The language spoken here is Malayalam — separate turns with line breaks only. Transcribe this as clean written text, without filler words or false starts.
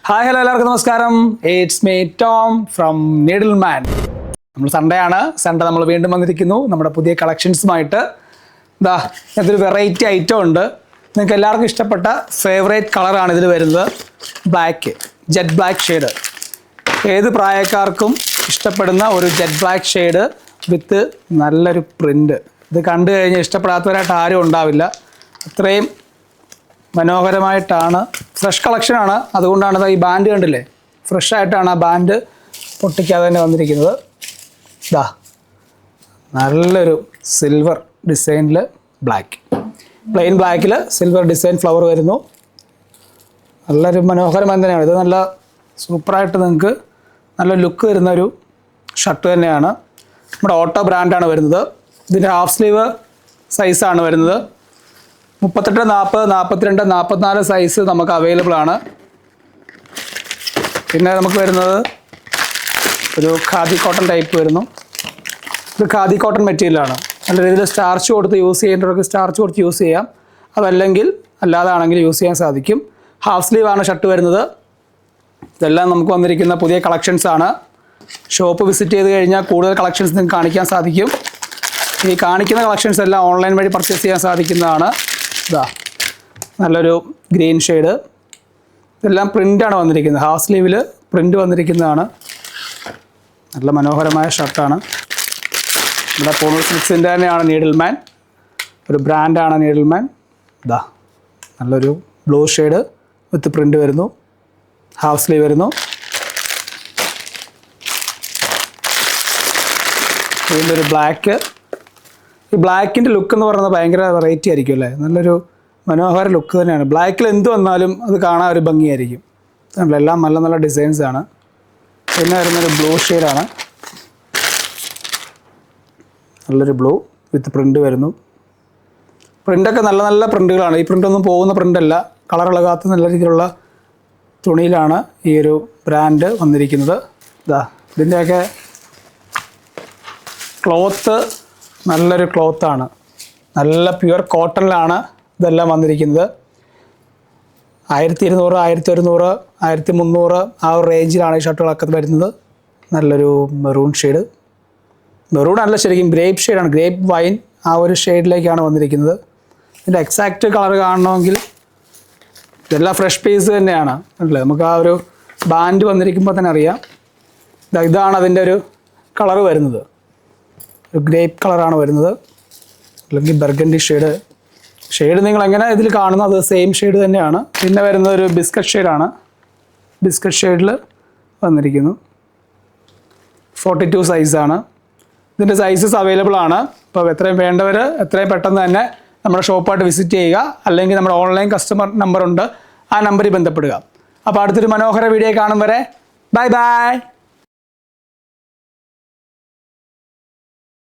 ഹായ് ഹലോ എല്ലാവർക്കും നമസ്കാരം. It's me Tom from Needleman. നമ്മൾ സൺഡേ ആണ്. സൺഡേ നമ്മൾ വീണ്ടും വന്നിരിക്കുന്നു നമ്മുടെ പുതിയ കളക്ഷൻസുമായിട്ട്. ഇതാ ഇതൊരു വെറൈറ്റി ഐറ്റം ഉണ്ട്. നിങ്ങൾക്ക് എല്ലാവർക്കും ഇഷ്ടപ്പെട്ട ഫേവറേറ്റ് കളറാണ് ഇതിൽ വരുന്നത്. Black, jet black shade. ഏത് പ്രായക്കാർക്കും ഇഷ്ടപ്പെടുന്ന ഒരു ജെറ്റ് ബ്ലാക്ക് ഷെയ്ഡ് വിത്ത് നല്ലൊരു പ്രിൻ്റ്. ഇത് കണ്ടു കഴിഞ്ഞാൽ ഇഷ്ടപ്പെടാത്തവരായിട്ട് ആരും ഉണ്ടാവില്ല. അത്രയും മനോഹരമായിട്ടാണ്. ഫ്രഷ് കളക്ഷനാണ്, അതുകൊണ്ടാണ് ഈ ബാൻഡ് കണ്ടില്ലേ, ഫ്രഷ് ആയിട്ടാണ് ആ ബാൻഡ് പൊട്ടിക്കാതെ തന്നെ വന്നിരിക്കുന്നത്. ഇതാ നല്ലൊരു സിൽവർ ഡിസൈനിൽ ബ്ലാക്ക്, പ്ലെയിൻ ബ്ലാക്കിൽ സിൽവർ ഡിസൈൻ ഫ്ലവർ വരുന്നു. നല്ലൊരു മനോഹരമായി തന്നെയാണ് ഇത്. നല്ല സൂപ്പറായിട്ട് നിങ്ങൾക്ക് നല്ല ലുക്ക് വരുന്ന ഒരു ഷർട്ട് തന്നെയാണ്. നമ്മുടെ ഓട്ടോ ബ്രാൻഡാണ് വരുന്നത്. ഇതിൻ്റെ ഹാഫ് സ്ലീവ് സൈസാണ് വരുന്നത്. 38, 40, 42, 44 സൈസ് നമുക്ക് അവൈലബിൾ ആണ്. പിന്നെ നമുക്ക് വരുന്നത് ഒരു ഖാദി കോട്ടൺ ടൈപ്പ് വരുന്നു. ഇത് ഖാദി കോട്ടൺ മെറ്റീരിയലാണ്. നല്ല രീതിയിൽ സ്റ്റാർച്ച് കൊടുത്ത് യൂസ് ചെയ്യേണ്ടവർക്ക് സ്റ്റാർച്ച് കൊടുത്ത് യൂസ് ചെയ്യാം. അതല്ലെങ്കിൽ അല്ലാതാണെങ്കിൽ യൂസ് ചെയ്യാൻ സാധിക്കും. ഹാഫ് സ്ലീവാണ് ഷർട്ട് വരുന്നത്. ഇതെല്ലാം നമുക്ക് വന്നിരിക്കുന്ന പുതിയ കളക്ഷൻസാണ്. ഷോപ്പ് വിസിറ്റ് ചെയ്ത് കഴിഞ്ഞാൽ കൂടുതൽ കളക്ഷൻസ് നിങ്ങൾക്ക് കാണിക്കാൻ സാധിക്കും. ഈ കാണിക്കുന്ന കളക്ഷൻസ് എല്ലാം ഓൺലൈൻ വഴി പർച്ചേസ് ചെയ്യാൻ സാധിക്കുന്നതാണ്. ഇതാ നല്ലൊരു ഗ്രീൻ ഷെയ്ഡ്. ഇതെല്ലാം പ്രിൻ്റാണ് വന്നിരിക്കുന്നത്. ഹാഫ് സ്ലീവിൽ പ്രിൻ്റ് വന്നിരിക്കുന്നതാണ്. നല്ല മനോഹരമായ ഷർട്ടാണ്. നമ്മുടെ പൂർണ്ണ സിൽക്സിൻ്റെ തന്നെയാണ് നീഡിൽമാൻ. ഒരു ബ്രാൻഡാണ് നീഡിൽമാൻ. ഇതാ നല്ലൊരു ബ്ലൂ ഷെയ്ഡ് വിത്ത് പ്രിൻ്റ് വരുന്നു. ഹാഫ് സ്ലീവ് വരുന്നു. ഇതിൻ്റെ ഒരു ബ്ലാക്ക്. ഈ ബ്ലാക്കിൻ്റെ ലുക്ക് എന്ന് പറയുന്നത് ഭയങ്കര വെറൈറ്റി ആയിരിക്കും അല്ലേ. നല്ലൊരു മനോഹര ലുക്ക് തന്നെയാണ്. ബ്ലാക്കിൽ എന്ത് വന്നാലും അത് കാണാൻ ഒരു ഭംഗിയായിരിക്കും. എല്ലാം നല്ല നല്ല ഡിസൈൻസാണ്. പിന്നെ വരുന്നൊരു ബ്ലൂ ഷെയ്ഡാണ്. നല്ലൊരു ബ്ലൂ വിത്ത് പ്രിൻ്റ് വരുന്നു. പ്രിൻ്റൊക്കെ നല്ല നല്ല പ്രിൻ്റുകളാണ്. ഈ പ്രിൻ്റൊന്നും പോകുന്ന പ്രിൻ്റല്ല, കളർ ഇളകാത്ത നല്ല രീതിയിലുള്ള തുണിയിലാണ് ഈ ഒരു ബ്രാൻഡ് വന്നിരിക്കുന്നത്. ഇതാ ഇതിൻ്റെയൊക്കെ ക്ലോത്ത് നല്ലൊരു ക്ലോത്താണ്. നല്ല പ്യുവർ കോട്ടണിലാണ് ഇതെല്ലാം വന്നിരിക്കുന്നത്. 1200, 1100, 1300 ആ ഒരു റേഞ്ചിലാണ് ഈ ഷർട്ടുകളൊക്കെ വരുന്നത്. നല്ലൊരു മെറൂൺ ഷെയ്ഡ്. മെറൂൺ അല്ല, ശരിക്കും ഗ്രേപ്പ് ഷെയ്ഡാണ്. ഗ്രേപ്പ് വൈൻ ആ ഒരു ഷെയ്ഡിലേക്കാണ് വന്നിരിക്കുന്നത്. ഇതിൻ്റെ എക്സാക്റ്റ് കളർ കാണണമെങ്കിൽ ഇതെല്ലാം ഫ്രഷ് പീസ് തന്നെയാണ് അല്ലേ. നമുക്ക് ആ ഒരു ബാൻഡ് വന്നിരിക്കുമ്പോൾ തന്നെ അറിയാം. ഇതാണ് അതിൻ്റെ ഒരു കളർ വരുന്നത്. ഒരു ഗ്രേപ്പ് കളറാണ് വരുന്നത്, അല്ലെങ്കിൽ ബർഗൻഡി ഷെയ്ഡ്. ഷെയ്ഡ് നിങ്ങൾ എങ്ങനെ ഇതിൽ കാണുന്നത് അത് സെയിം ഷെയ്ഡ് തന്നെയാണ്. പിന്നെ വരുന്നത് ഒരു ബിസ്ക്കറ്റ് ഷെയ്ഡാണ്. ബിസ്ക്കറ്റ് ഷെയ്ഡിൽ വന്നിരിക്കുന്നു. 42 സൈസാണ്. ഇതിൻ്റെ സൈസസ് അവൈലബിൾ ആണ്. അപ്പോൾ എത്രയും വേണ്ടവർ എത്രയും പെട്ടെന്ന് തന്നെ നമ്മുടെ ഷോപ്പായിട്ട് വിസിറ്റ് ചെയ്യുക. അല്ലെങ്കിൽ നമ്മുടെ ഓൺലൈൻ കസ്റ്റമർ നമ്പറുണ്ട്, ആ നമ്പറിൽ ബന്ധപ്പെടുക. അപ്പോൾ അടുത്തൊരു മനോഹര വീഡിയോ കാണും വരെ ബൈ ബൈ.